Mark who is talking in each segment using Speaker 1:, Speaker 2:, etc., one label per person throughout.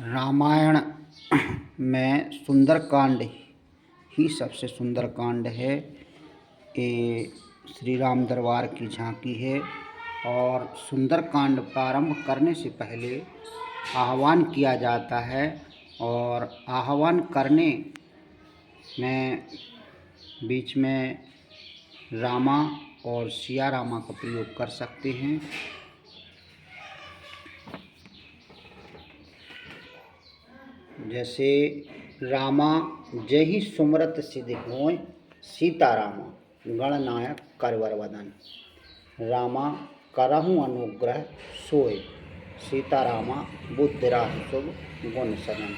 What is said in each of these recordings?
Speaker 1: रामायण में सुंदरकांड ही सबसे सुंदर कांड है। ये श्री राम दरबार की झांकी है और सुंदरकांड प्रारंभ करने से पहले आह्वान किया जाता है और आह्वान करने में बीच में रामा और सिया रामा का प्रयोग कर सकते हैं। जैसे रामा जय ही सुमरत सिद्धि होय, सीतारामा गणनायक करवर वदन। रामा करहूँ अनुग्रह सोय, सीतारामा बुद्धिराहि शुभ गुण सदन।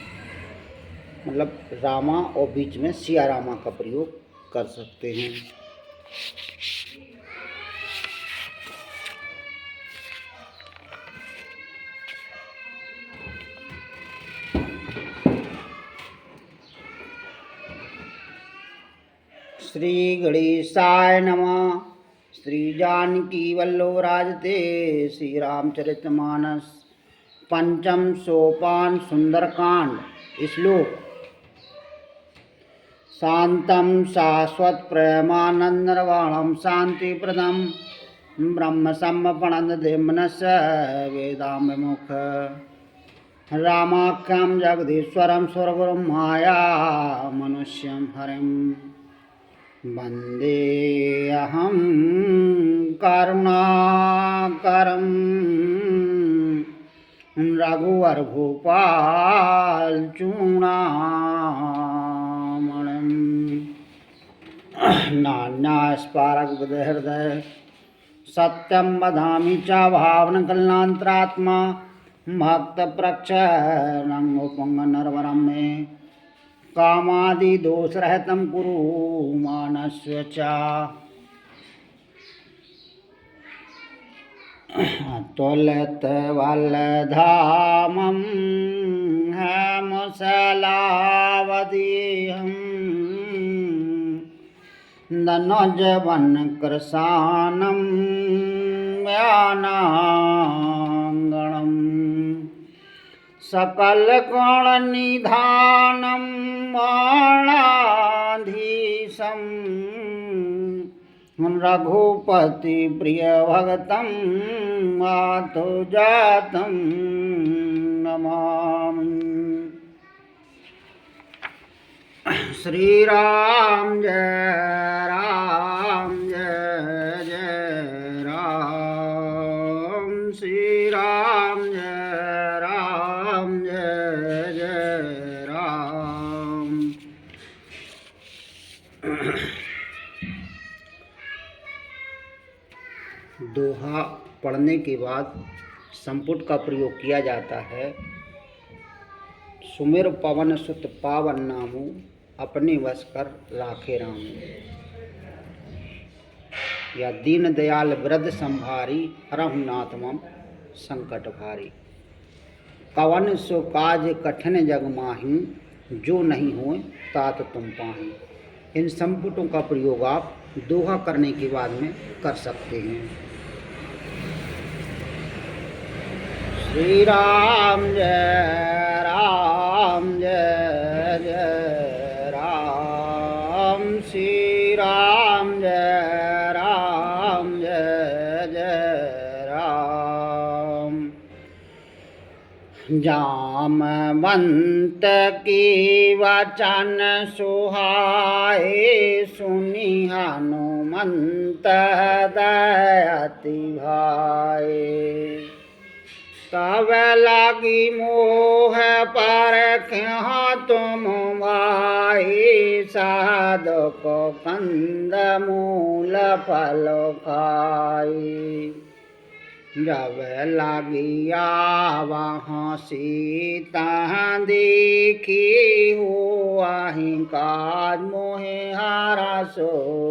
Speaker 1: मतलब रामा और बीच में सिया रामा का प्रयोग कर सकते हैं। श्री गणेशाय नमः। श्री जानकी वल्लभ राजते श्री रामचरितमानस पंचम सोपान सुंदरकांड। श्लोक। शांतं शाश्वत प्रेमानंद निर्वाणं शांति प्रदम ब्रह्म सम्मपणन्दिमनस्य वेदाम विमुख रामाख्यं जगदीश्वरं सुरगुरुं माया मनुष्यं हरिं वन्देऽहं करुणाकरं रघुवर भूपालचूडामणिं नान्यास्पारगहृदय सत्यं वदामि च भावनकलनान्तरात्मा भक्तप्रक्षरङ्गोपङ्गनरवरं मे कामादिदोषरहितं कुरु मानस्य च। तुलितवलधामं हेमशलावदेहं दनोजवनकृशानं व्यानाङ्गणं सकलगुणनिधानं बाणाधीशं रघुपति प्रियभक्तं मातुजातं नमामि। श्री राम जय जय राम। श्री राम जय जय राम। दोहा पढ़ने के बाद संपुट का प्रयोग किया जाता है। सुमिर पवन सुत पावन नामु, अपने वश कर राखे राम। या दीन दयाल वृद्ध संभारी, हरहु नाथ मम संकट भारी। कवन सो काज कठिन जग माही, जो नहीं होए तात तुम पाही। इन संपुटों का प्रयोग आप दोहा करने के बाद में कर सकते हैं। श्री राम जय जय राम। श्री राम जय जय राम। जामवंत की वचन सुहाए, सुनि हनुमंत दयति भाए। तब लगी मोह पर क्यों तुम भाई, साधु को कंद मूल फल खाई। जब लगी वहाँ सीता देखी, हुआहि काज मोहे हारा सो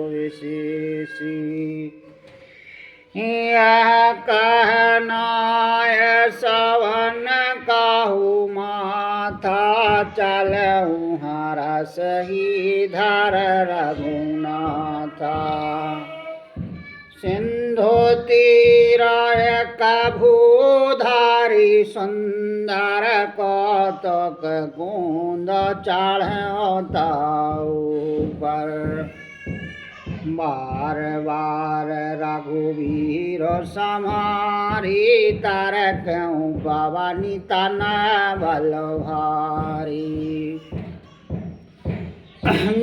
Speaker 1: विशेषी। यह कहनाय सवन काहू माथा, चलहु हरा सही धर रघुनाथा। सिंधु तीराय कभू धार हरि सुंदर कौतुक कुंद चढ़ता ऊपर। बार बार रघुवीर समारी तर क्यों पवनी तन बल भारी।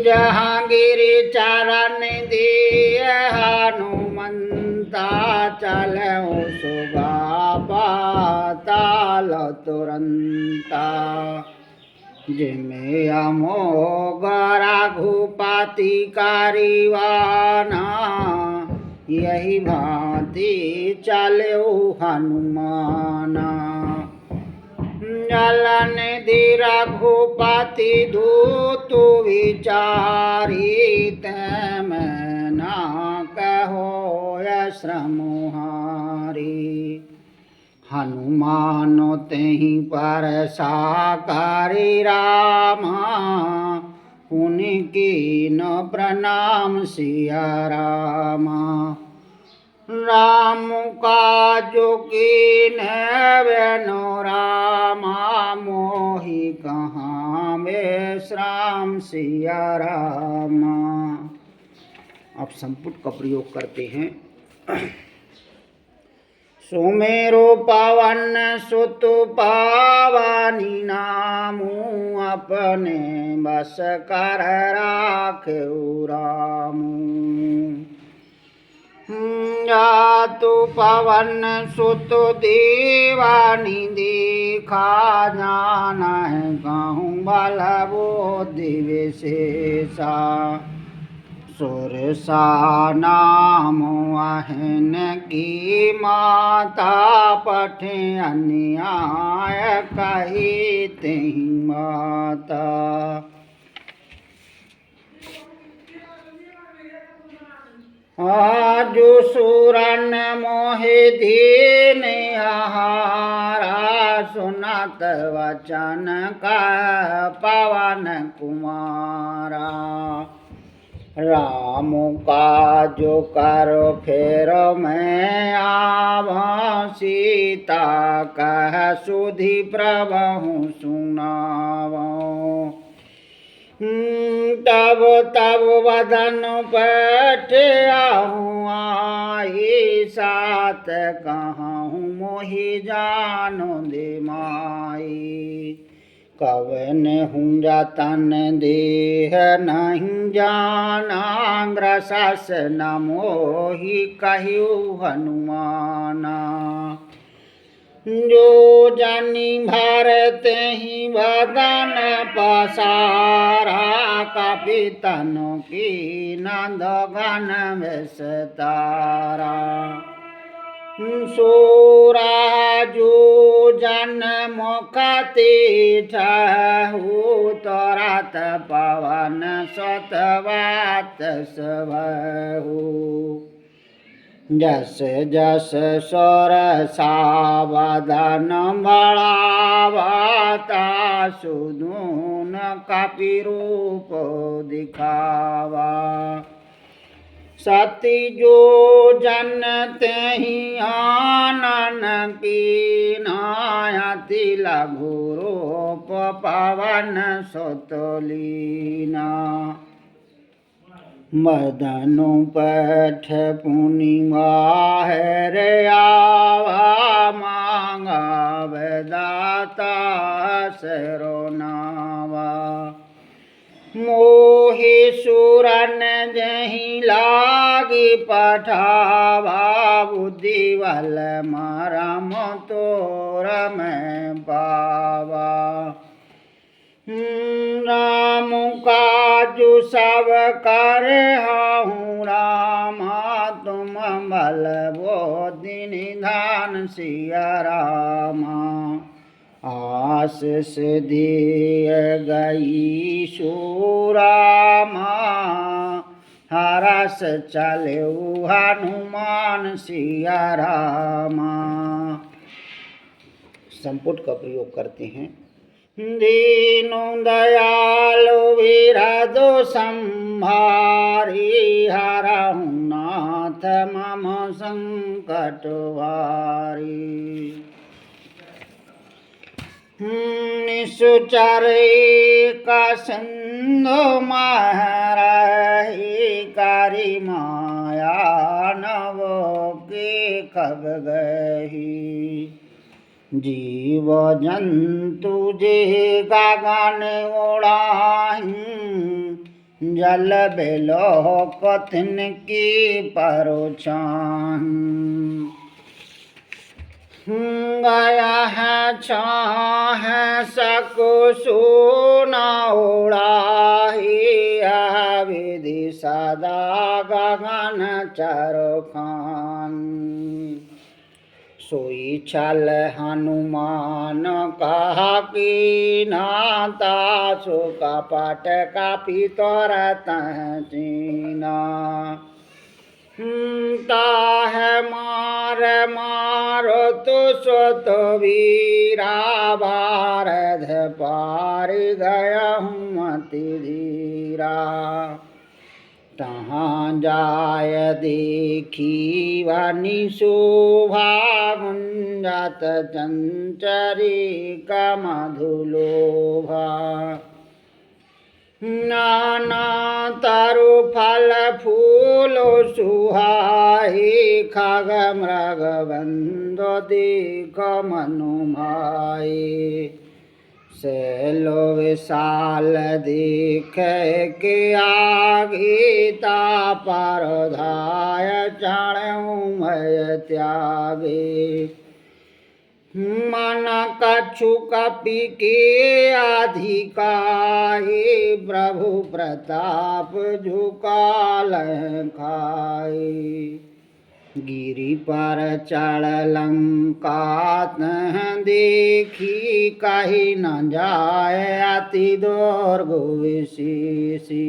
Speaker 1: जहांगीर चरण दिए हनुमंता चलो सुगा पाताल तुरंता। जिमे अमोघ रघुपति कारवाना यही भांति चलो हनुमाना। जलन दी रघुपति दूत विचारी तैं ना कहो श्रमहारी। हनुमान तेहि पर साकारी रामा पुनि कीन प्रणाम सिया रामा। राम काजो कीन्ह बिनु रामा मोहि कहाँ विश्राम सिया रामा। आप संपुट का प्रयोग करते हैं। सुमेरु पवन सुत पावनी नामू अपने बस कर राखेउ रामू। जातु पवन सुत दीवानी देखा जानहि कहूँ बल बुद्धि विशेषा। सुरसा नाम अहन की माता पठे अन्याय कही तेहि माता। आजु सुरन मोहि दीन आहारा सुनत वचन का पवन कुमारा। राम काजो करो फेर मैं आवा सीता कह सुधि प्रभु सुनावा। तब वदन पठ आहूँ आई सात कहूँ मोहि जानो दे माई। कवन हूँ जतन देह नहीं जाना ग्रसस न मोहि कहियो हनुमाना। जो जनि भरत ही वदन पसारा कपितन की नंद घन विस्तारा। सूराजू जन मुखति ठहु तुरत पवन स्वतवात सबहु। जस जस सरसा वदन बढ़ावता सुदून कपि रूप दिखावा। सती जो जन तेहि आनन कीनायति लघु रूप पवन सुत लीना। मदनु पठ पूर्णिमा है आवा मांगा दाता सरोनावा। मोहि सुरन जहि लागी पठावा बुद्धि बल मरम तोर मैं पावा। राम काजु सब कर हूँ रामा तुम बल बुद्धि निधान सिया रामा। आशीष दिय गई सुरामा हरस चलेउ हनुमान सिया रामा। संपुट का प्रयोग करते हैं। दीनु दयालु विरधु संभारी हरहु नाथ मम संकट वारी। निसुचरे का सिंधु महरही कारी माया नवो के खग गही जीव जंतु जे गगन उड़ाही जल बेलो कथिन की परोछाही गया है छाह सकुसुना उड़ाही विधि सदा गगन चरखान सोई छल हनुमान कहा कि नाता सो कपट का पितर चीना ताहे मार मारो तो स्वत वीरा भारत पार गया हूँ मति धीरा तहाँ जाय देखी वानी शोभा गुंजत चंचरी का मधुलोभा नाना तारु फल फूलो सुहाई खग मृग बंदो देख मनु भाई सैलो विशाल देख के आगे पर धाय चढ़ऊ मय त्यागे मन कछु कपि के अधिकाहे प्रभु प्रताप झुकाल खाए गिरि पर चढ़ लंका देखी कही न जाय अति दुर्गो विशेषी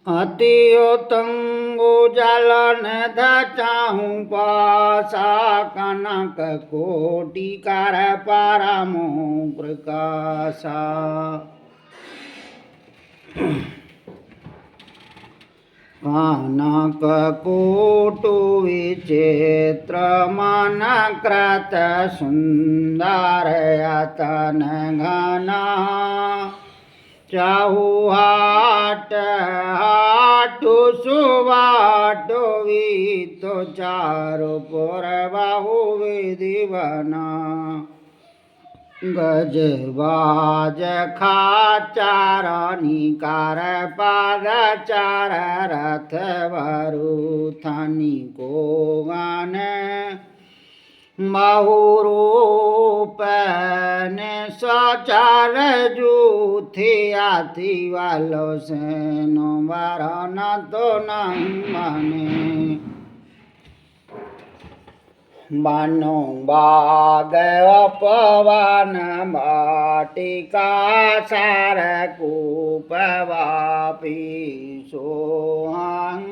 Speaker 1: अति उत्तंगो जलन धचाहूँ पासा कनक कोटि कर परमो प्रकाशा कनक कोटु विचित्र मन कृत सुंदर यतन घना चाहु हाट हाटु सुबाटो वितो चारु पुर बाहु विधि बना गज बाज खाचार निकार पाद चार रथ वरुथनि को गान बहुरूप ने सचार जूथे आती वालो सेनो बारन तो नहीं माने बानो बाग अपवन बाटिका सार कूप वापी सोहं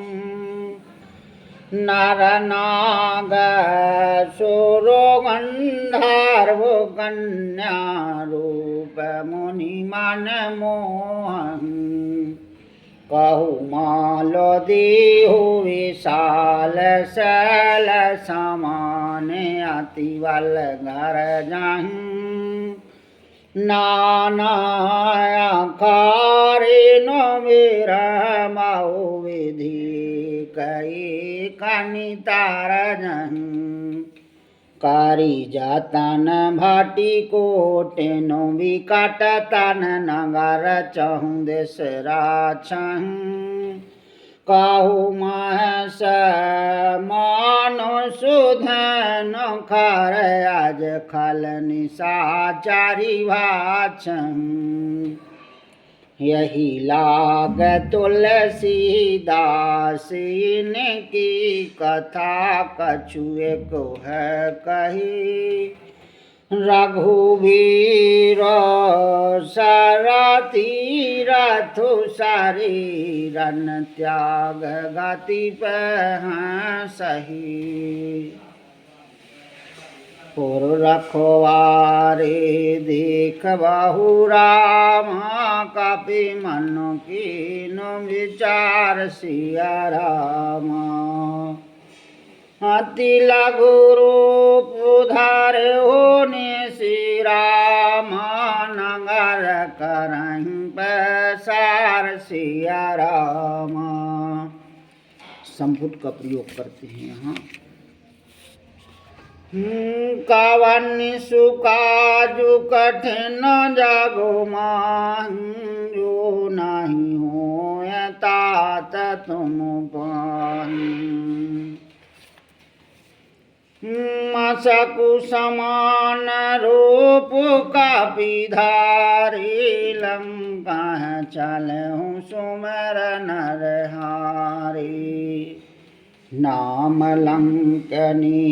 Speaker 1: नर नाग सुरो गंधर्व कन्या रूप मुनि मन मोहन कहु मालो देहु विशाल सल समान अति बल घर जाहूँ नाना आकारे नो मेरा माओ विधि कई कनि तार जहूँ कारी जातन भाटी कोटेनो विकट तन नगर चहु देसरा छहु काहु महस मानो सुधन खर आज खल निशाचारी भाछहु यही लाग तुलसीदास इनकी कथा कछुए को है कही रघुवीर सरती रथु शरीरन त्याग गति पर सही पुर रखवारे देख बहु राम कपि मनु कीनु विचार सिया राम अति लघु रूप धार होने सिया राम। संपुट का प्रयोग करते हैं यहाँ। कावन्नी सुकाजु कठिन जागो मांजो नहीं हो तात तुम पाही। मसकु समान रूप कापी धारी लंका चलहु सुमर नरहारी। नाम लंकनी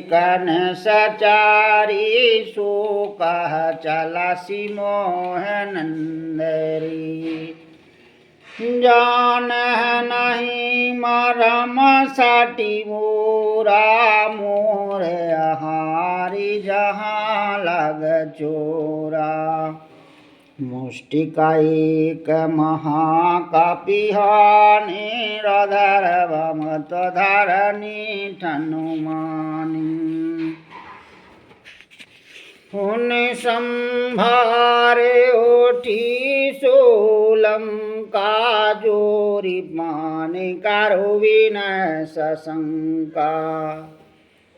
Speaker 1: कन सचारी सो कह चला सिमोह नंदरी। जान नहीं मरम साटी मोरा मोर हारी जहाँ लग चोरा। मुष्टिका एक महाकापिहानी रधर भमत धरणी ठनुमानी। हुन संभारे ओठी सोलंका जोरी माने कारो विनय सशंका।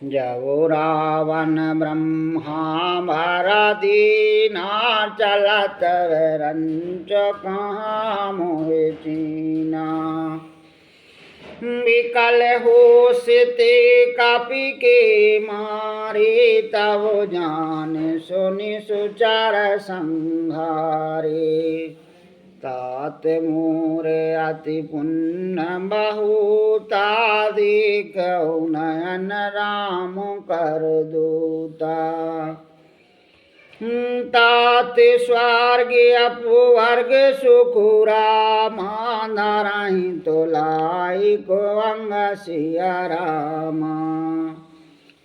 Speaker 1: जबो रावण ब्रह्मा भरदीना चलत रंच कहाँ मोहे चीना। विकल हो सिते कापी के मारे तब जान सुनि सुचार संहारे। तात मोर अति पुण्य बहुता देखौ नयन राम कर दूता। तात स्वर्ग अपवर्ग सुखुरा माधराही तोलाई को अंग सिया रामा।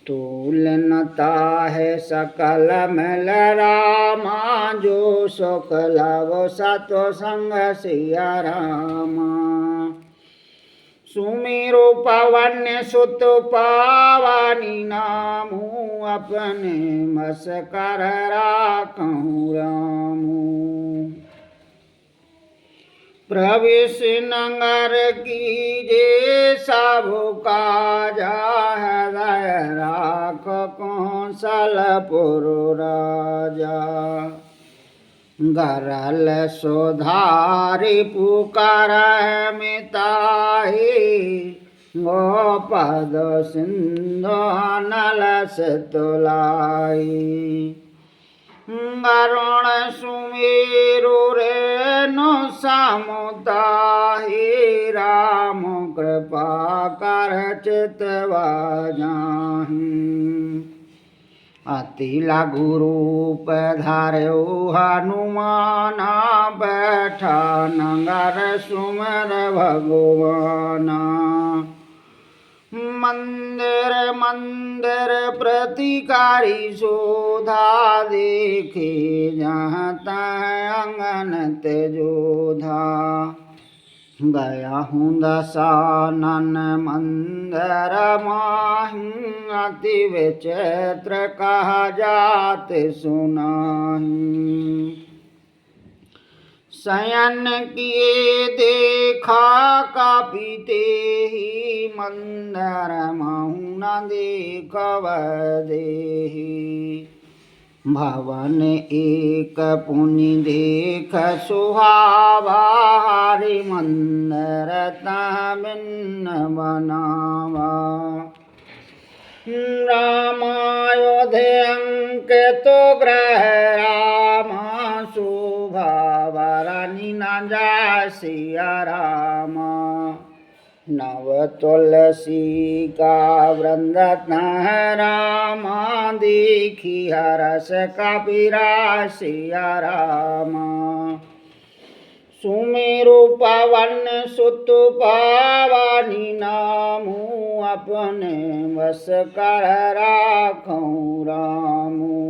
Speaker 1: तुलनता है सकल मल रामा जो सुख लव सत्व संग सिया रामा। सुमेरो पवन सुत पावनी नामू अपने मस कर राखूं रामू। प्रवेश नगर कीजे सब काजा हृदय राख कौशलपुर राजा। गरल सुधारी पुकार मिताही गोपद सिंधु नलस तुलाई। गरुण सुमेरु रेणु समुदाही राम कृपा कर चितवा जाहि। अति लघु रूप धार्यो हनुमाना बैठा नगर सुमर भगवाना। मंदिर मंदिर प्रतिकारी शोधा देखे जहाँ तहाँ अंगन तेजोधा। गया हूँ दशानन मंदिर माही अति विचित्र कहा जात सुनाही। शयन किए देखा कापिते ही मंदिर महु न देखव देहि। भवन एक पुनि देख सुहावा हरि मंदिर तबिन्न बनावा। रामायोध्य अंकितो ग्रह रामा शोभा वरनि न जाय सिया रामा। नव तुलसी का वृंद रामा देखी हरस कबीरा सिया रामा। सुमेरु पवन सुत पावनी नामू अपने वश कर राखूं रामू।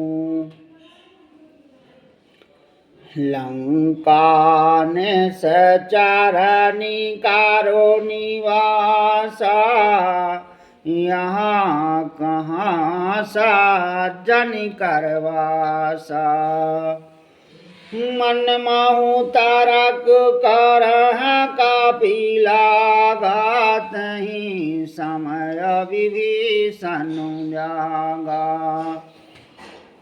Speaker 1: लंका ने सचारनी कारो निवासा यहाँ कहाँ साजन करवासा। मन माहू तारक करह कपिला गातहि समय विभीषण जागा।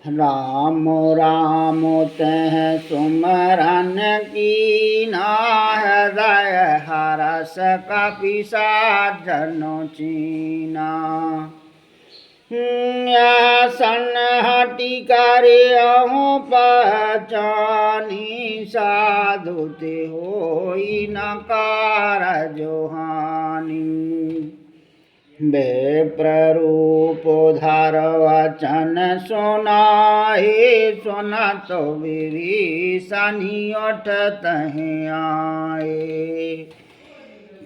Speaker 1: राम राम तह सुमरन कीना हृदय हरस कपिसाजन चीना। सन हटि करे अहूँ पहचानी साधु ते होई न कारज हानि। विप्ररूप धर वचन सुनाए सुनत विभीषण उठ तहि आए।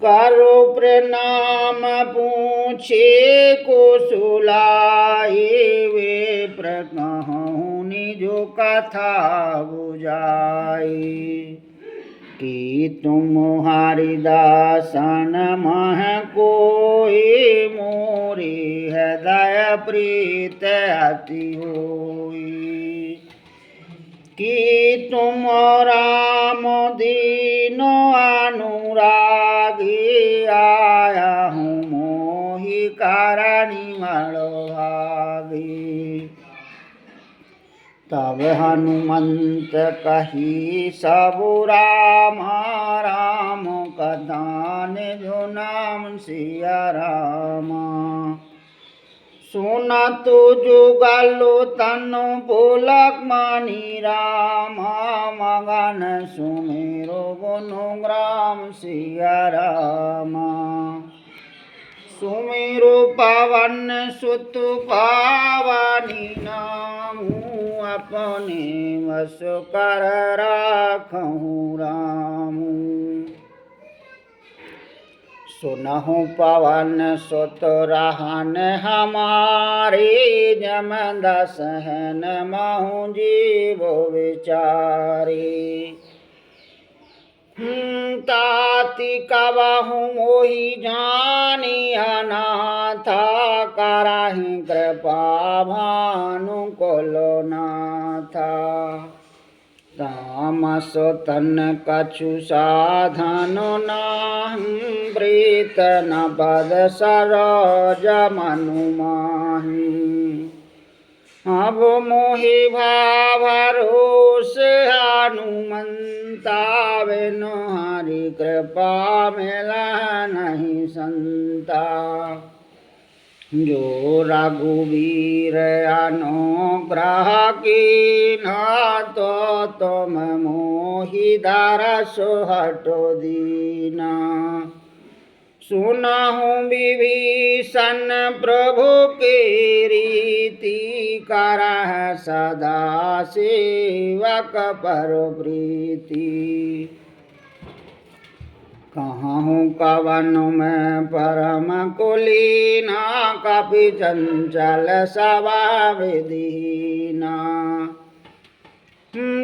Speaker 1: करो प्रणाम पूछे कुशलाए विप्र कहूँ निजो कथा बुझाई। कि तुम्हारी दासन मह कोई मोरे हृदय प्रीत अति होई। कि तुम राम दीनो अनुरागी आया हूँ मोहि कारणी भागी। तब हनुमंत कही सबु राम राम कथान जो नाम सिया राम। सुनतु जुगलु तनु पुलक मणि राम मगन सुमेरो गुणग्राम सिया राम। सुमेरु पवन सुत पावनी नामु अपने वस कर राखहु रामु। सुनहु पवन सुत रहन हमारे जम दसहन महु जीव विचारे। ताति कबहु मोहि जानी अनाथा कराहि कृपा भानु कुलो नाथा। तामस तन कछु साधन नाहि प्रीत न पद सरोज मनु माहि। अब मोहि भरोस हनुमंता बिनु हरि कृपा मिला नहीं संता। जो रघुवीर अनुग्रह कीन्हा तो तुम मोहि दरसु हटो दीना। सुनहु विभीषण प्रभु के रीति करह सदा सेवक पर प्रीति। कहूँ कवन में परम कुलीना कपि चंचल स्वभाव दीना।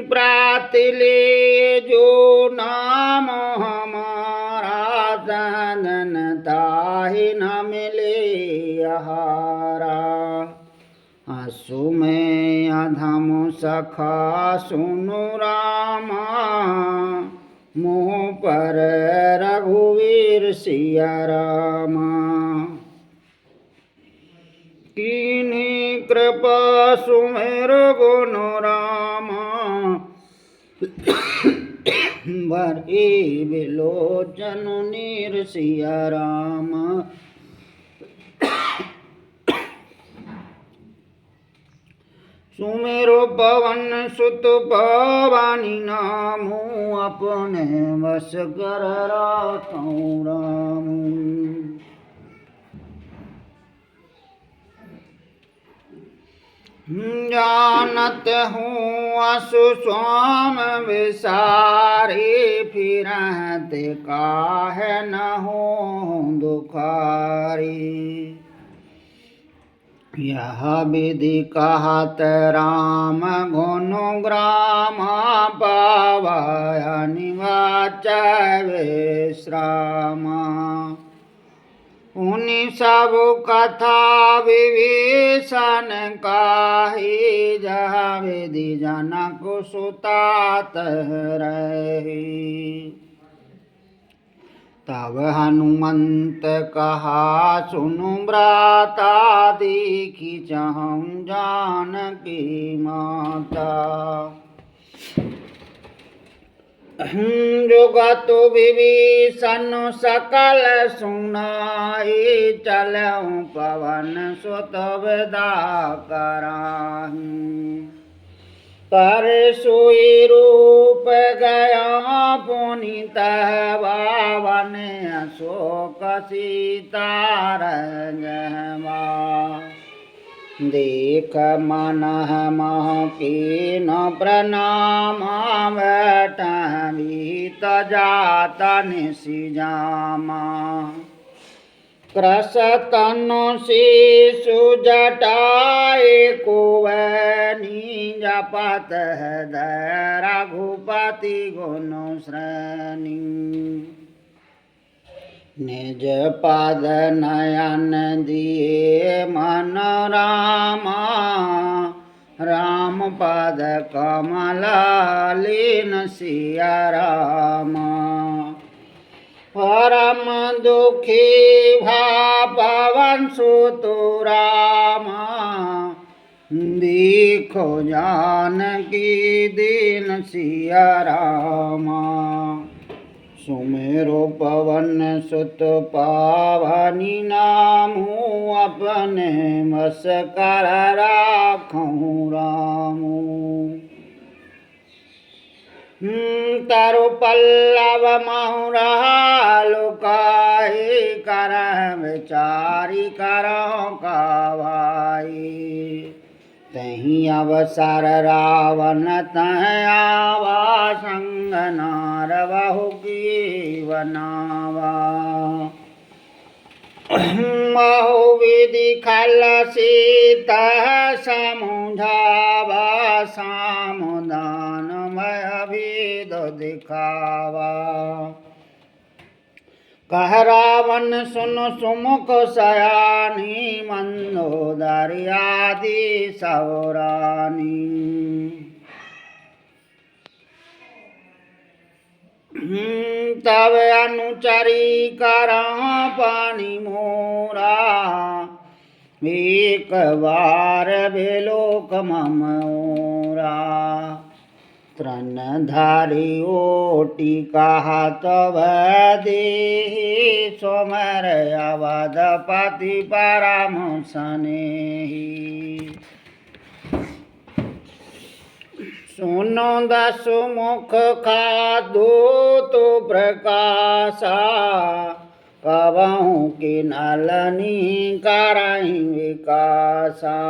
Speaker 1: प्रातिले जो नाम हमारा तन ताहि न मिले आहारा। हसु में अधम सखा सुनु रामा मुँह पर रघुवीर सिया रामा। कीन्ही कृपा सुमेर गुण रामा भरे विलोचन नीर सिया रामा। सुमेरो पवन सुत पावनी नामु अपने वश कर राखहु रामु। जानत हूँ असु स्वाम विसारे फिरहते काहे न हो दुखारी। यह विधि कहत राम गुणग्राम पावय निवाच विश्राम। उनि सब कथा विभीषण काही, जहाँ विधि जनक सुता तह रही। तब हनुमंत कहा सुनु भ्राता, देखी चहु जानकी माता। जुगत विभीषण सकल सुनाई, चलऊँ पवन सुत विदा कराहि। कर सोई रूप गया पुनीत, बावन अशोक सीता रंजवा। देख मन मह कीन प्रणाम, बैठबीत जात निशिजामा। कृश तनु शिशु जटाए कुवैनी, जपत हृदय रघुपति गुण श्रेणी। निज पद नयन दिए मन रामा, राम पद कमल लीन सिया रामा। परम दुखी भा पवन सुत रामा, देखो जानकी दीन सिया रामा। सुमेरो पवन सुत पावनी नामु, अपने बस कर राखहुँ रामु। तरु पल्लव महु रहा लुकाई, करह विचारी करहुँ कावाई। तहीं अवसर रावण तह आवा, संग नार बहु की बनावा। महु विधि खल सीता समुझावा, सामदान मय भेद दिखावा। कह रावण सुन सुमुख सयानी, मंदोदरी आदि सब रानी। तब अनुचरी करहुँ पानी मोरा, एक बार भेलोक मम ओरा। तृणधारी ओटी कहा तब देहि, सोमर अवधपति परम स्नेही। सुनो दसु मुख खादो तो प्रकाशा, कबहु कि नलनी करहि विकासा।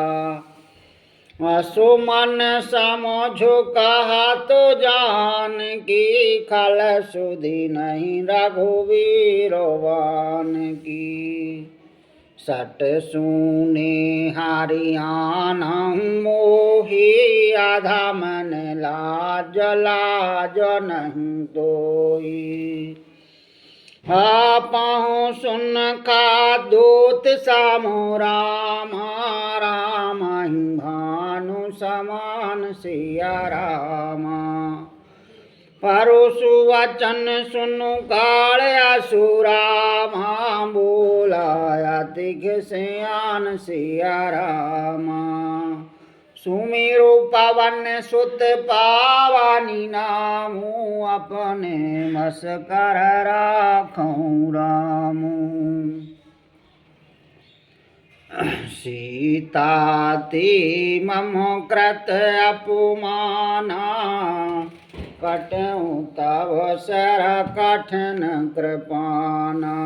Speaker 1: असुमन समझु कहा तो जानकी, खल सुधि नहीं रघुवीर बान की। सट सूने हरियाणा मोही, आधा मन लाज लाज नहीं तोई। आपहु सुन का दूत समो रामा, रामहि भानु समान सिया रामा। परोसु वचन सुनु काल असुरामा, बोला तिघ सियान सिया रामा। सुमेरु पवन सुत पावनी नामु, अपने बस कर राखहुँ रामु। सीता ते मम कृत अपमाना, कटहु तब सर कठिन कृपाना।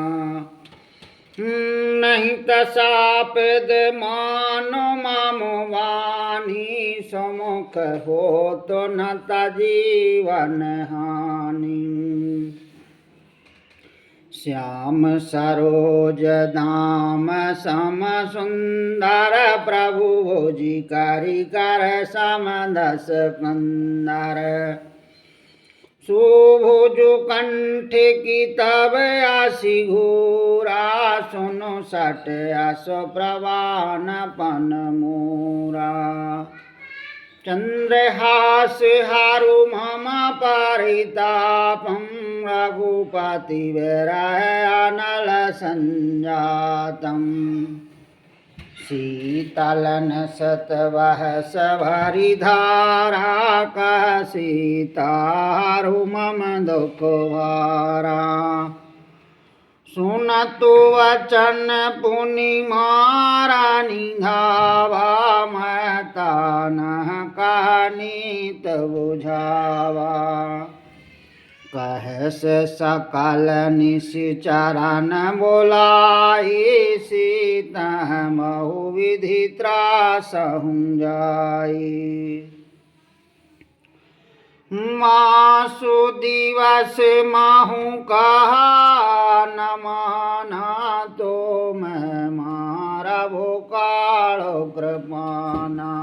Speaker 1: नहीं तसापिद मानो मम वाणी, समुख हो तो न जीवन हानि। श्याम सरोज दाम सम सुंदर, प्रभु भोजी करी कर सम दस कंदर। सुभुजु कंठ की तब आसी घोरा सुनो सट आसो प्रवान पन मोरा चंद्रहास हारु मम परितापम रघुपति विरह अनल संजातम शीतलन सतवह सभरि धारा कह सीतारु मम दुख भारा सुनतु वचन पुनि मारा निधावा मैं तानह कहानीत बुझावा कहस सकल निश्चरण बोलाई सीता महु विधि त्रासहुं जाई मासु दिवस माहू कहा न माना तो मैं मारा भोकालो कृपाना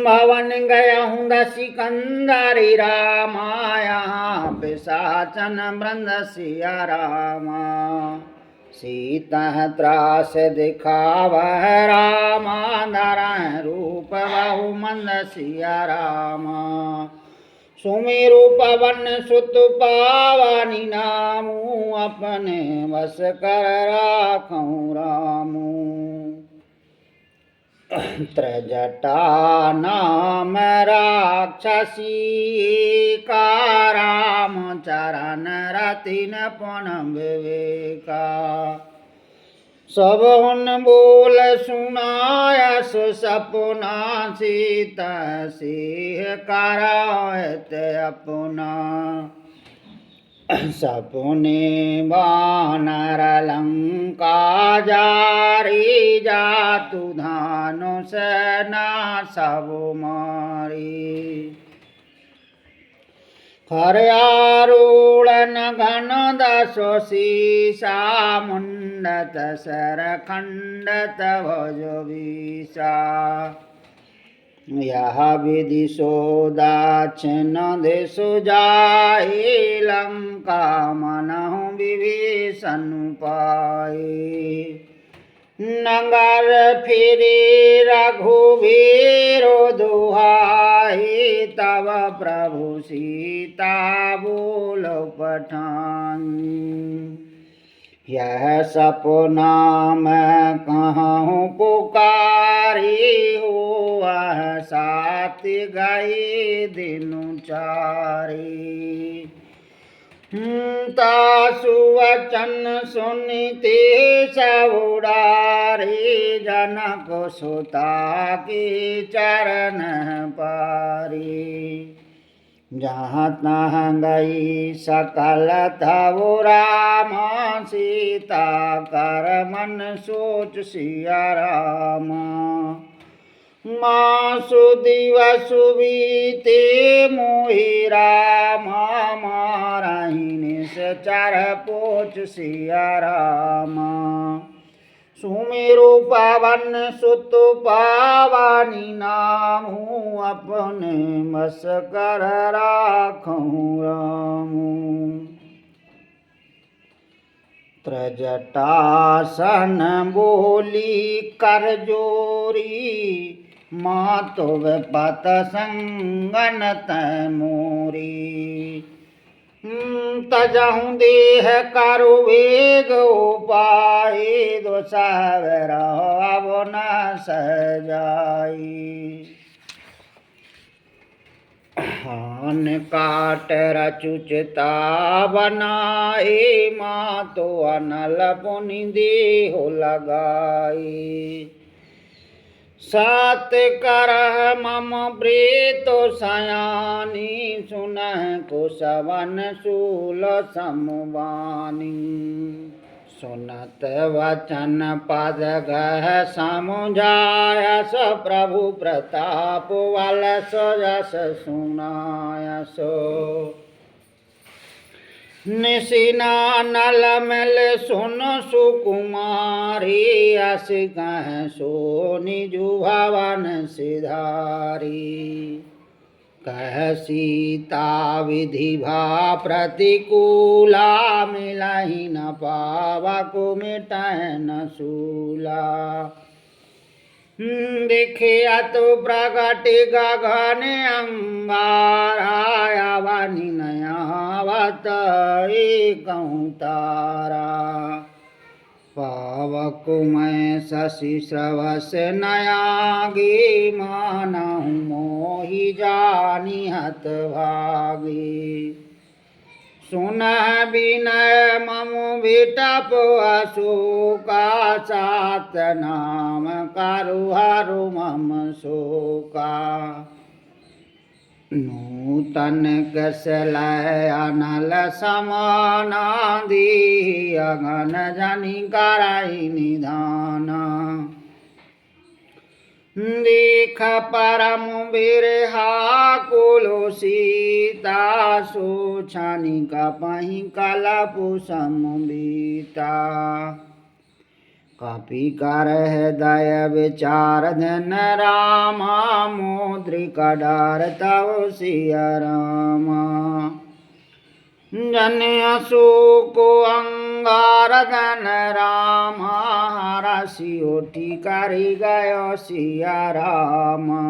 Speaker 1: भवन गया हूँ सिकंदरी रामाया पिशाचन वृंद सिया रामा सीता त्रास दिखावह रामा नारायण रूप बहु मंद सिया रामा सुमेरु पवन सुत पावनी नामू अपने वश कर राखूं रामू त्रजटा नाम राक्षसी का राम चरण रतिन पुन विवेका सब उन बोल सुनाया सु सपना सीता सिंह करायत अपना सपने वानर लंका जारी जातु धानु सेना सब मारी खरयारूढ़न घन दसो सीसा मुंडत सर खंडत भज विषा यह विधि सोदाक्षिण दिशु जाई लंका मनहु विभीषण पाई नगर फिरी रघुवीर दुहाई तब प्रभु सीता बोल पठान यह सपना मैं कहूँ पुकारी हुआ साथ गई दिनु चारी तासु वचन सुनते सउडारी जनक सुता की चरण पारी जहाँ तहाँ गई सकल तव राम सीता कर मन सोच सिया राम मासु दिवसु बीते मोहि राम मारहि निश्चर पोच सिया राम सुमेरु पवन सुत पावनी नामू अपने बस कर राखूं रामू त्रजटासन बोली कर जोरी मातो पत संगन तैमोरी तजहु देह करु वेग उपाय दो सावर अब न सजाई हान काट रचुचता बनाए माँ तो अनल पुनि देहो लगाई सात करह मम प्रीतो सयानी सुनह कुशवन शूल समवानी सुनत वचन पद गह समुझायस प्रभु प्रताप वल सजस सुनायसो निशिना नल मिल सुन सुकुमारी अस कह सो निजु भवन सिधारी कह सीता विधि भा प्रतिकूला, मिलहि न पावा को मिटै न सूला। देखिया तो प्रगट गगन अंगारा, आवनि नयावत एकौ तारा। पावक मैं शशि श्रवस नयागी, मानहु मोहि जानि हत भागी। सुनह विनय ममु विटप अशोका, सात नाम करु हरु मम शोका। नूतन कौशलय अनल समाना, दी अगन जनि करई निधाना। देख परम बिरहा कुलो सीता, सोछनि कपहि कलपु समबीता। कपि कर हृदय विचार धन रामा, मुद्रिका डर तव सिय रामा। जन अशोक अंगार धन रामा, हरषि उठि करि गयो सिया रामा।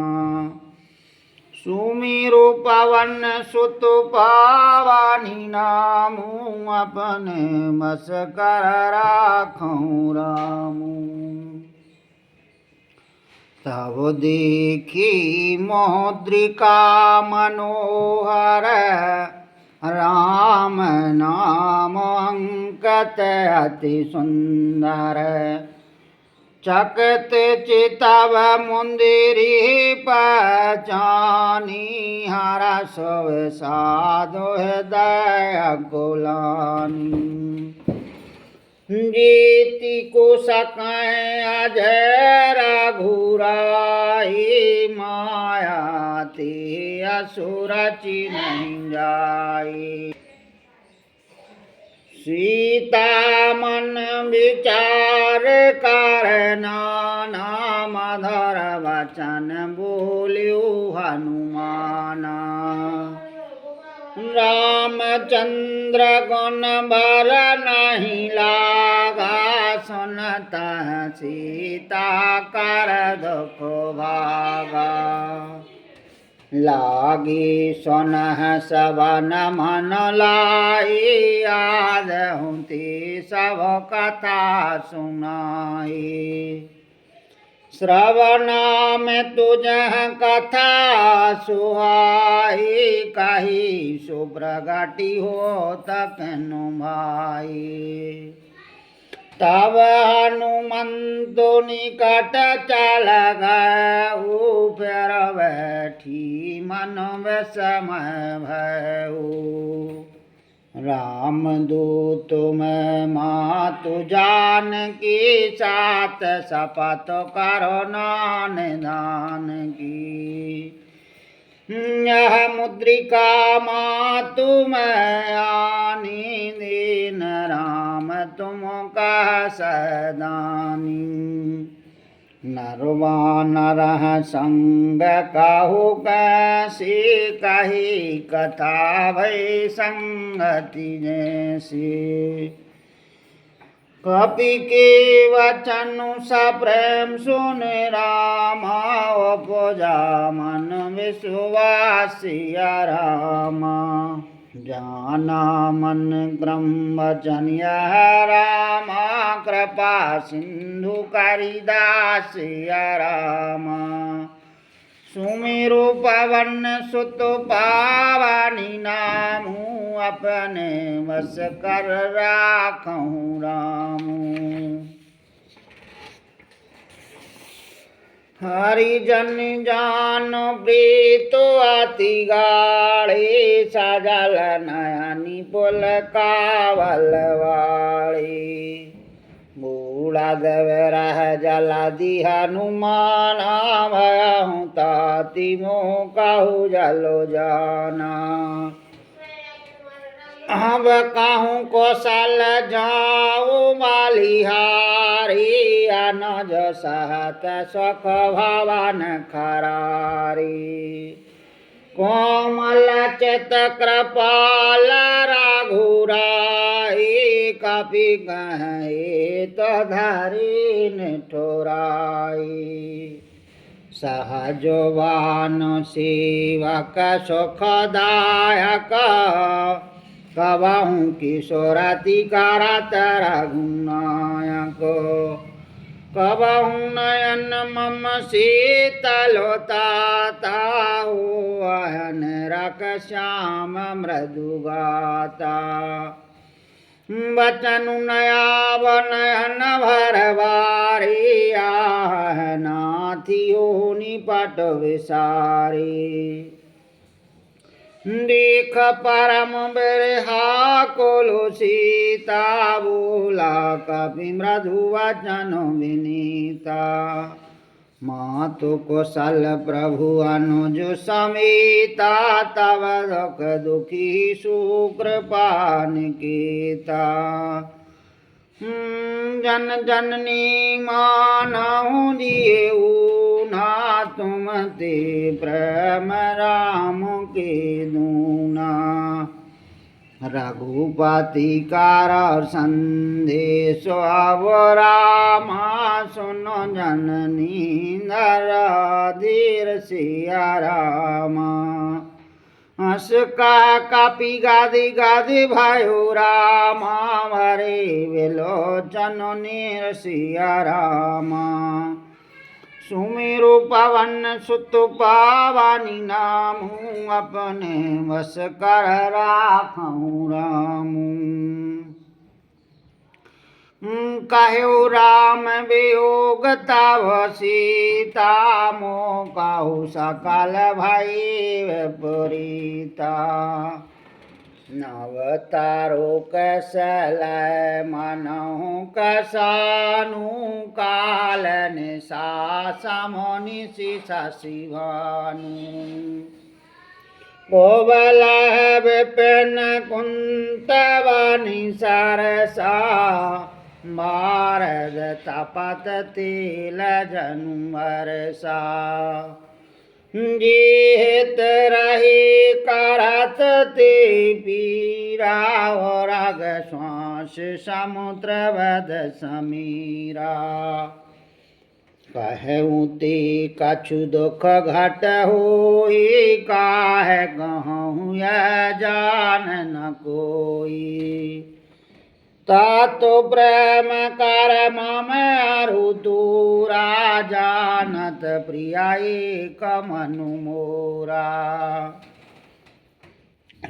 Speaker 1: सुमिरु पवन सुत पावनि नामु, अपने बस कर राखौ रामु। तब देखी मुद्रिका मनोहर, राम नाम अंकित अति सुंदर। चकित चितव मुंदिरी पहचानी, हरष विषाद हृदय कुलानी। जीति को सकैं अजय रघुराई, माया ते असुर चिन्ह जाई। सीता मन विचार कर नाना, मधुर वचन बोल्यो हनुमाना। रामचंद्र गुण बर नहीं लागा, सुनत सीता कर दुख भागा। लागी सुनह सबन मन लाई, आदहु ते सब कथा सुनाई। श्रवणा में तुझह कथा सुहाई, कही सुप्रगति होत केनु भाई। तब हनुमंतु निकट चल गऊ, फिर बैठी मन विस्मय भयऊ। रामदूत में मातु जानकी, साथ शपथ करो नान दान की। यह मुद्रिका मातु मैं आनी, दीन राम तुम कह सदानी। नरवानर संग कहु कैसी, कही कथा भई संगति जैसी। कपि के वचन सप्रेम सुन रामा, उपजा मन विश्वासिया रामा। जाना मन क्रम वचन यह रामा, कृपा सिंधु करिदासिया रामा। सुमिरु पवन सुत पावनि नामु, अपने बस कर राखौ रामु। हरिजन जान प्रीत अति गाढ़ी, सजल नयनी पुल कावल वाली। बूढ़ा देव रह जलधि हनुमाना, भयहु ताति मोह कहु जलो जाना। अब कहूँ कौशल जाऊ मालिहारी, अनज सहत सुख भवन खरारी। कोमल चित कृपाल रघुराई, कपि कहे तो धरि निठुराई। सहजवान सेवक सुखदायक, कबहु किशोरति करत रघुनायक। कबहु नयन मम शीतलता, ताहु अहन रख श्याम मृदुगाता। बचनु नयाव नयन भरवारी, आह नाथियो निपट विसारी। देख परम बिरहा सीता, बोला कपि मृदु वचन विनीता। मातु कौशल प्रभु अनुज समेता, तब दुख दुखी सुकृपा निकेता। जन जननी मानहु दिएऊ, ना तुम ते प्रेम राम के दूना। रघुपति कार संदेश अब रामा, सुनो जननी नर धीर सिया रामा। हस का कपि गादि गादि भयो रामा, भरे विलोचन नीर सिया रामा। सुमिरु पवन सुत पावनी नामु, अपने वश कर राखहु रामु। कहु राम वियोग तब सीता, मोह कहु सकल भई विपरीता। नव तारो कसलै मनहु कसानु, काल निशा समनिशि शशि भानु। कोवल विपिन कुंतवनि सरसा, मारद तपत तिल जनु बरसा। जीत रही करत ते पीरा, राग श्वास समुद्र वध समीरा। कहूँ ते कछु दुख घट होई, काहे कहूँ यह जान न कोई। तातो प्रेम कर मम अरु दूरा, जानत प्रिया एक मनु मोरा।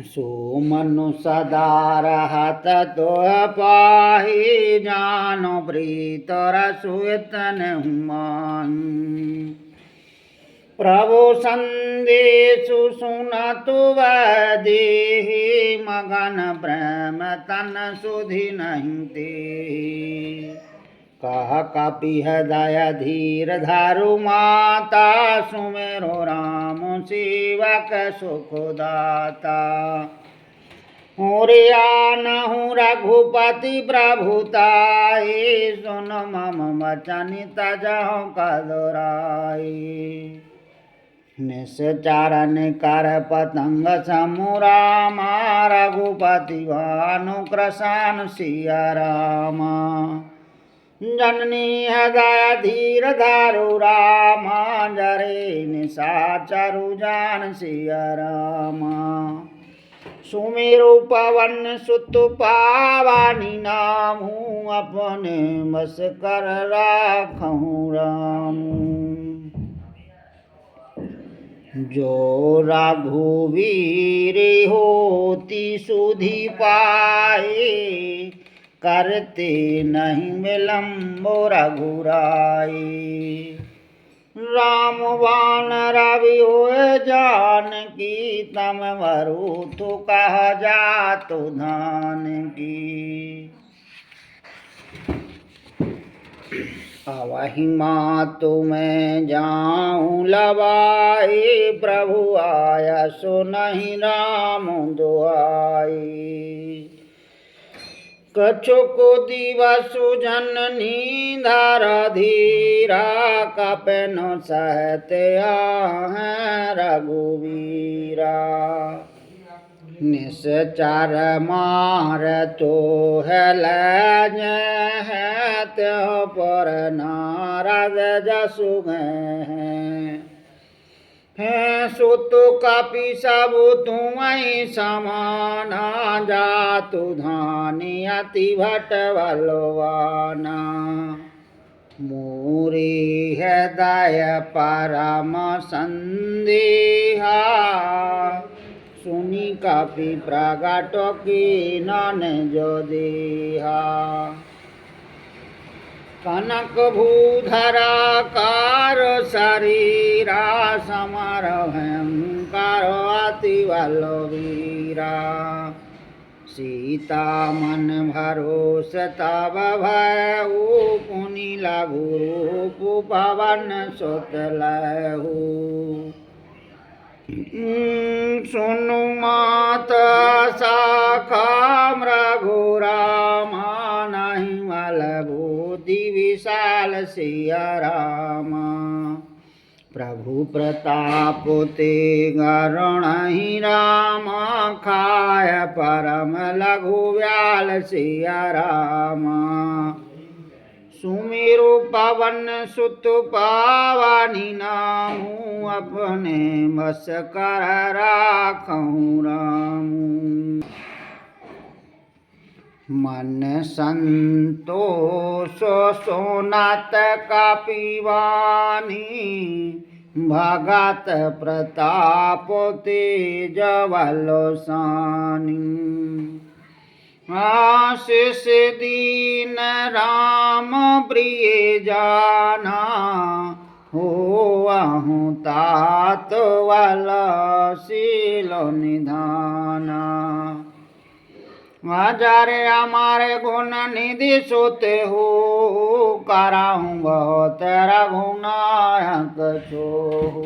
Speaker 1: सो मनु सदा रहत तोह पाहि, जानो प्रीत रसु इतन हुमाहि। प्रभु संदेशु सुनतु देहि, मगन प्रेम तन सुधि नहीं तेहि। कह कपि हृदय धीर धरु माता, सुमिरो राम सेवक सुखदाता। हुरियानहु रघुपति प्रभुताई, सुन मम वचन तजहु कदुराई। निश्चरण कर पतंग समुरामा, रघुपति भानु कृशान सिया रामा। जननी हृदय धीर धरु रामा, जरे निशाचरु जान सिया रामा। सुमेरु पवन सुत पावनी नामु, अपने बस कर राखहु रामु। जो रघुवीर होती सुधि पाए, करते नहीं विलम्बो रघुराई। रामवान रवि होए जानकी, तम वरु तु कह जातु धान की। अवहि मातु मैं जाऊँ लवाई, प्रभु आया सुनहि राम दुआई। कछुक दिवसु जननी धर धीरा, कपनो सहते हैं रघुवीरा। निश्चर मार तो है लज है त्यों पर नारद जसु हैं। सुत कपि सब तुम्हें समाना जातु धानी अति भट बलवाना। मूरी हृदय परम संदेहा सुनी कपि प्रगट कीनन जो देहा। कनक भूधरा कार शरीरा समर भयंकर अति बलवीरा। सीता मन भरोस तब भयउ पुनि लघु रूप पवन सुत लहु। सुनु मात शाखा रघुरामा नहीं मल बुद्धि विशाल सिया रामा। प्रभु प्रताप ते गरुणहि रामा खाय परम लघु व्याल सिया रामा। सुमेरु पवन सुत पावनी नामु अपने बस कर राखहु रामु। मन संतोष सोनत कपिवानी भगत प्रताप तेज बलशानी। आशीष दीन राम प्रिय जाना हो आहूँ तात वाला शीलो निधाना। आचार्य हमारे गुण निधि सोते हो कराहूँ बहुत रघुनायक छोहू।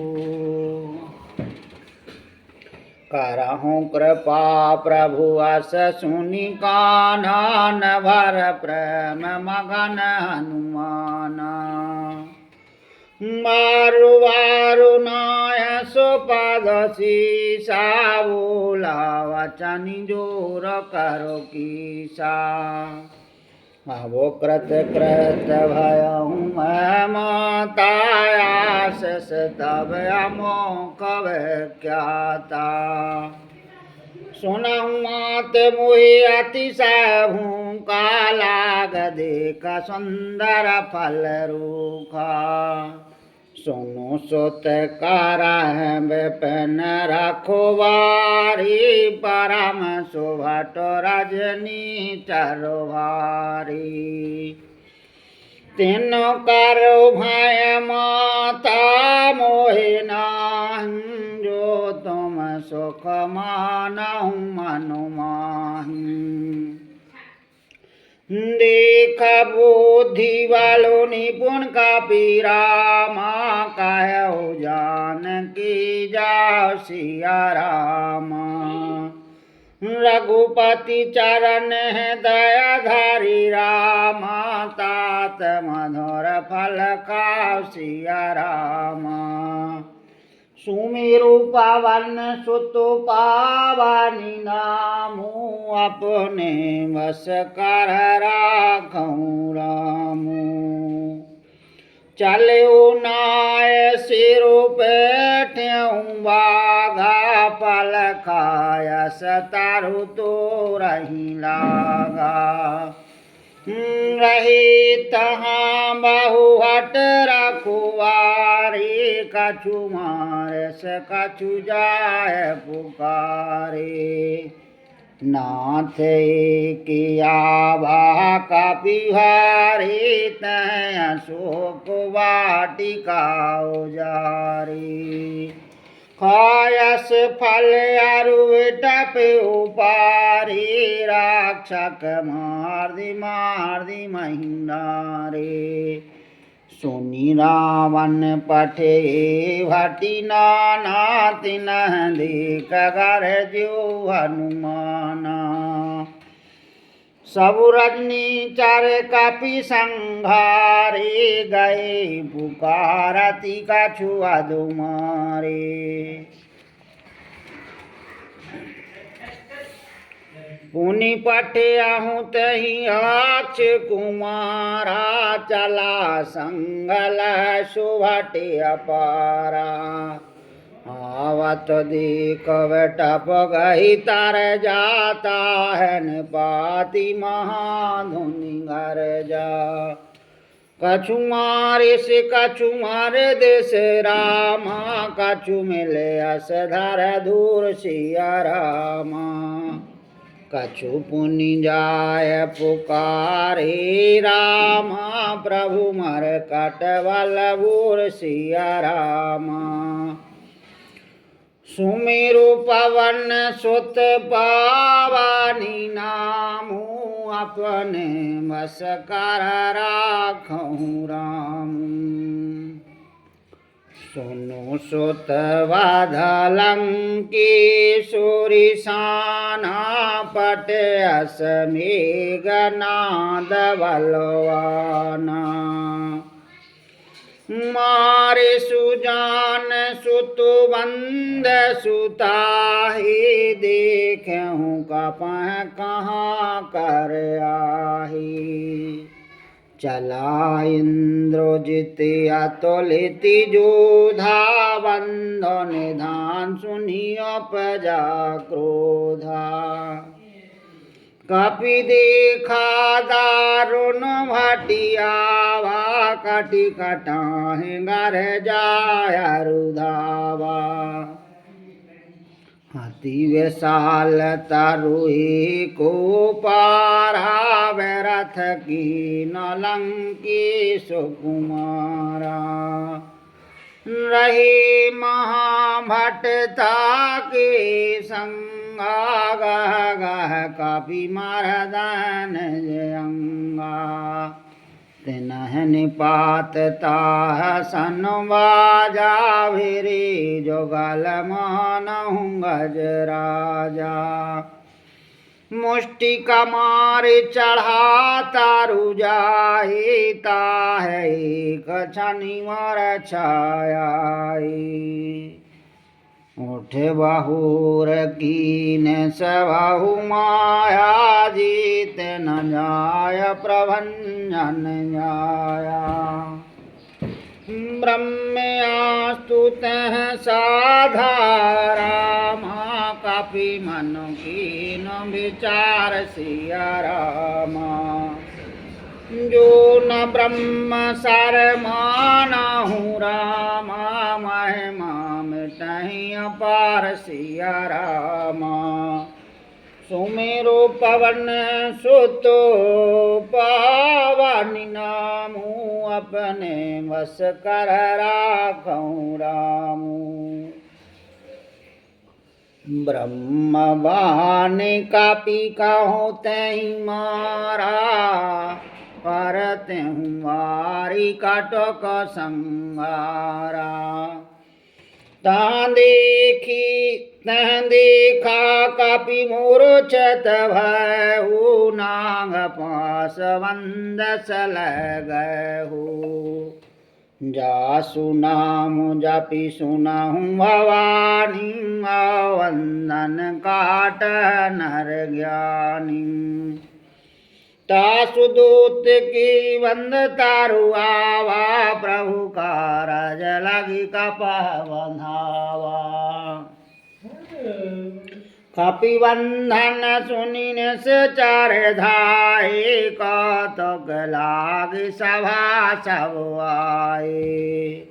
Speaker 1: करहूँ कृपा प्रभु अस सुनि कानन भर प्रेम मगन हनुमाना। मारु वारु नाय सुपद सीसा बोला वचन जोर करो कीसा। अबो कृत कृत भयहु मैं मातायास तब अमोक व्याख्याता। सुनहु मात मोहि अतिशय भूखा लाग देख सुंदर फल रूखा। सुनु सुत करह विपिन रखवारी परम सुभट रजनी चरवारी। तीनों करो भय माता मोहि नाहि जो तुम सुख मानहु मनु माहि। देख बुद्धि वालो निपुण कपि रामा कहु जानकी जाओ सिया रामा। रघुपति चरण दया धारी रामा तात मधुर फल खाओ सिया रामा। सुमेरु पवन सुत पावनी नामु अपने बस कर राखहु रामु। चलऊ नाय सिरु बैठ्यऊ बाघा पल खायस तारु तो रही लागा। रही तहाँ बहुहट रखुवारी कछु मारस कछु जाय पुकारे। नाथ किया बा कपिहारी तय अशोक वाटिका उजारी। खायस फल अरु विटप उपारी राक्षक मार दी महिंदारे। सुनि रावण पठे भटी नाना तिनह देख गर जो हनुमाना। सब रजनी चार कापी संघारे गए पुकारती कछु अधुमारे। पुनि पठियाहूँ तही अक्ष कुमारा चला संगल सुभटे अपारा। आवत देख टप गई तर जाता है निपाति महाधुनि घर जा। कछु मारे से कछु मारे देश रामा कछु मिले असधर दूर सिया रामा। कछु पुनि जाय पुकारे रामा प्रभु मर कटवल बूर सिया रामा। सुमेरु पवन सुत पावानी नामू अपने बस कर राखहु राम। सुनु सुत वाधलंकी सुरिसाना पट अस मेघनाद बलवाना। मारे सुजान सुतुबंद सुताही देखूँ कपह कहाँ कर आही। चला इंद्रजित अतुलित जोधा बंधो निधान सुनियो प्रजा क्रोधा। कपि देखा दारुण भटियावा कटि कटाहि घर जाय रुधावा। अति विशाल तरुहि को पारा व्यरथ की नलंकी सुकुमारा। रहे महाभटता के संगा गह गह कपि मरदन जयंगा। तिनह निपात ताह सन बाजा भिरी जोगल मानहु गज राजा। मुष्टि कमार चढ़ा तारु जाहि ताह एक छनि मर छायाई। उठ बहुर कीन सबहु माया जीत न जाय प्रभंजन जाया। ब्रह्मयास्तु तह साधारामा कपि मनु कीन विचार सिया रामा। जो न ब्रह्म सर मानहु रामा महिमा मिटहि अपार सिया रामा। सुमेरु पवन सुतो पावनि नामू अपने वस कर राखहु रामू। ब्रह्मवान कपि कहूँ तहि मारा पर तेहु मारी काटक संगारा। तह देखा कपि मूर्छत भयहु नाग पास बंद सल गयहु। जासु नाम जपि सुनहु भवानी वंदन काट नर ज्ञानी। तासु दूत की बंद तारु आवा प्रभु कारज लगी कपह बंधावा। कपि बंधन सुनिन से चार धाये कौतुक लाग सभा सब आए।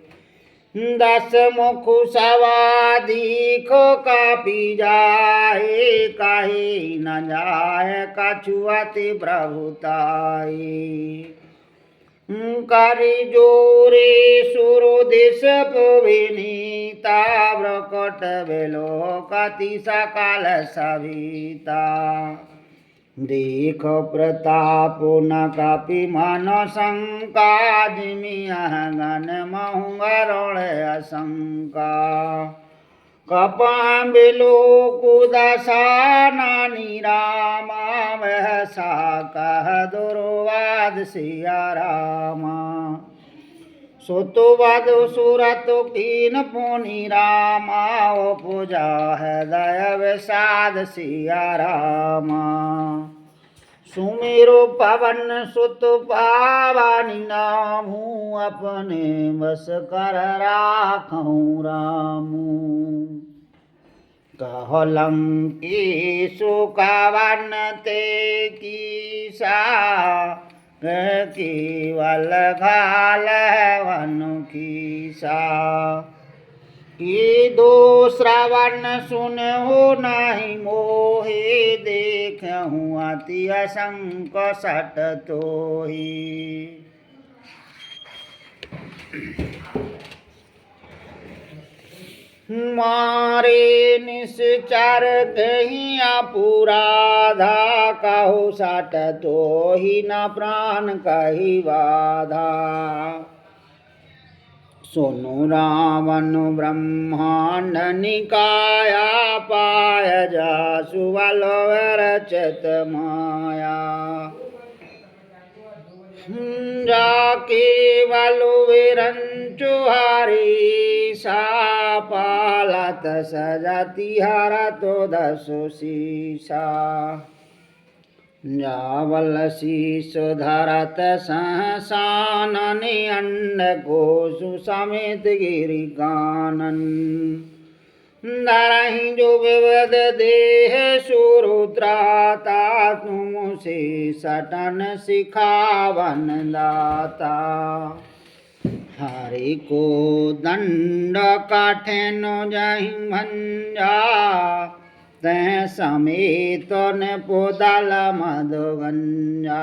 Speaker 1: 10 मुख सवा दीखो कपि जाए कही न जाय कछु अति प्रभुताई। करि जोरे सुरु दिश विनीता ब्रकट विलोकति सकल सविता। देखो प्रताप न कपि मन शंका जिमि अहगन महु गरुड़ असंका। कपां बिलो कुदसानानि रामा वह सा कह दुर्वाद सिया रामा सुतुवद सुरत कीन पुनि रामा पूजा है दय विषाद सिया रामा सुमेरो पवन सुत पावानी नामू अपने बस कर राखूं रामू कहो लंकेशु कवन ते कीसा केवल घाल वन कीसा कि दो श्रवण सुन हो नहीं मोहे देखूँ अति असंक सट तोही मारे निश्चर कहिया पुराधा कहो सट तोही न प्राण कही बाधा सोनु रावण ब्रह्मांड निकाया पाय जासु रचत माया जाके वलु विरंचु हरी सा पालत सजति हर तो दसु सीसा जावल शीश धरत सहसाननि अंड कोसु समेत गिरि कानन धरहि जो विविध देह सुरुद्राता तुम से सटन सिखावन दाता हरि को दंड काठेन जहि भंजा तै समेत न पोदल मधुगंजा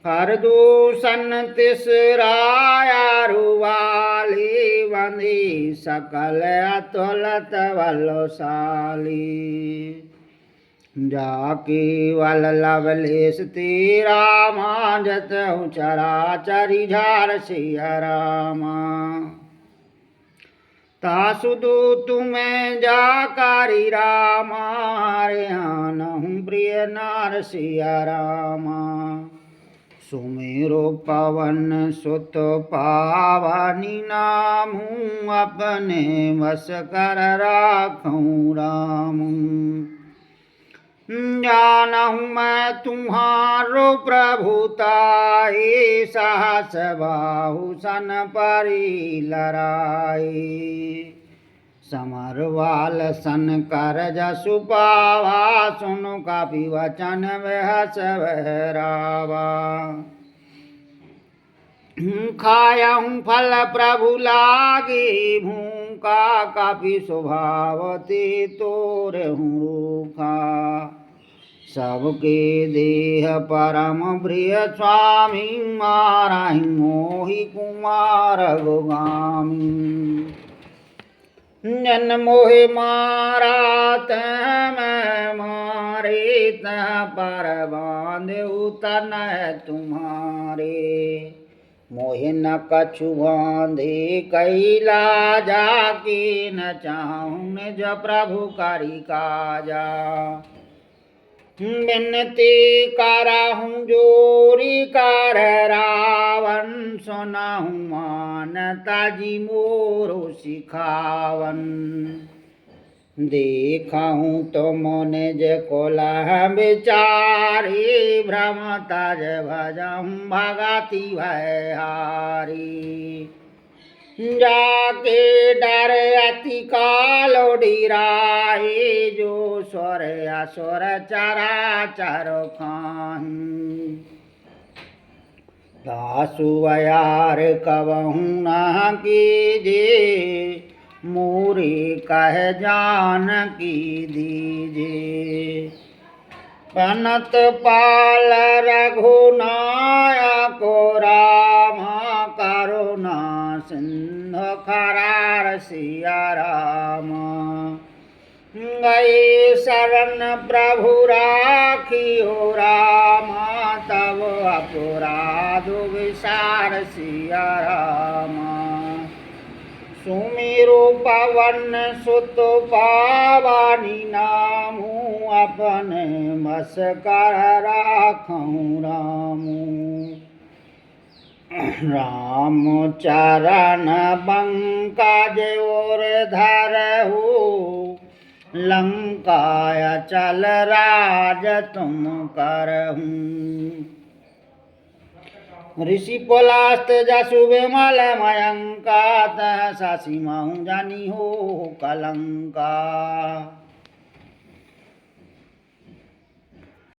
Speaker 1: हरदूषण तिसराया रुवाली बंदी सकल अतुलत बलशाली जाके वल लवलेश तेरा मांजत चराचरि झार सिया रामा तासुदु तुम्हें जाकारी रामा हूँ प्रिय नार सिया रामा सुमेरो पवन सुत पावानी नामू अपने वश कर राखूं रामू जानहूँ मैं तुम्हारो प्रभुताई साहस बाहु सन परी लड़ाई समरवाल सन कर जसु पावा सुनु कापि वचन वहस बहरावा खायहूँ फल प्रभु लागे भूखा कापि स्वभावते तोरहूँ रूखा सबके देह परम प्रिय स्वामी माराहि मोहि कुमार गोगामी जन मोहि मारा मैं मारे तह पर बांधु तन तुम्हारे मोहि न कछु बांधे कैला जाके न चाहूँ निज प्रभु करी काजा बिनती करहूँ जोरी कर रावण सुनहूँ मानता जी मोरो सिखावन देखहूँ तो निज कोलह विचारी भ्रम तज भजम भगति भयहारी जाके डर अति कालो डिराए जो स्वर असुर चरा चरो खाही दासु अयार कबहूँ न कीजे मोरे कह जान की दीजे पनत पाल रघुनायक रामा करुणा सिंधु खरार सिया रामा गए शरण प्रभु राखियो रामा तब अपराध विसार सिया रामा सुमेरो पवन सुत पावानी नामू, अपने बस कर राखूं रामू। राम चरण पंकज और धरहु, लंका चल राज तुम करहूँ। ऋषि पुलस्त जसु विमल मयंका, तह शशि महु जानी हो कलंका।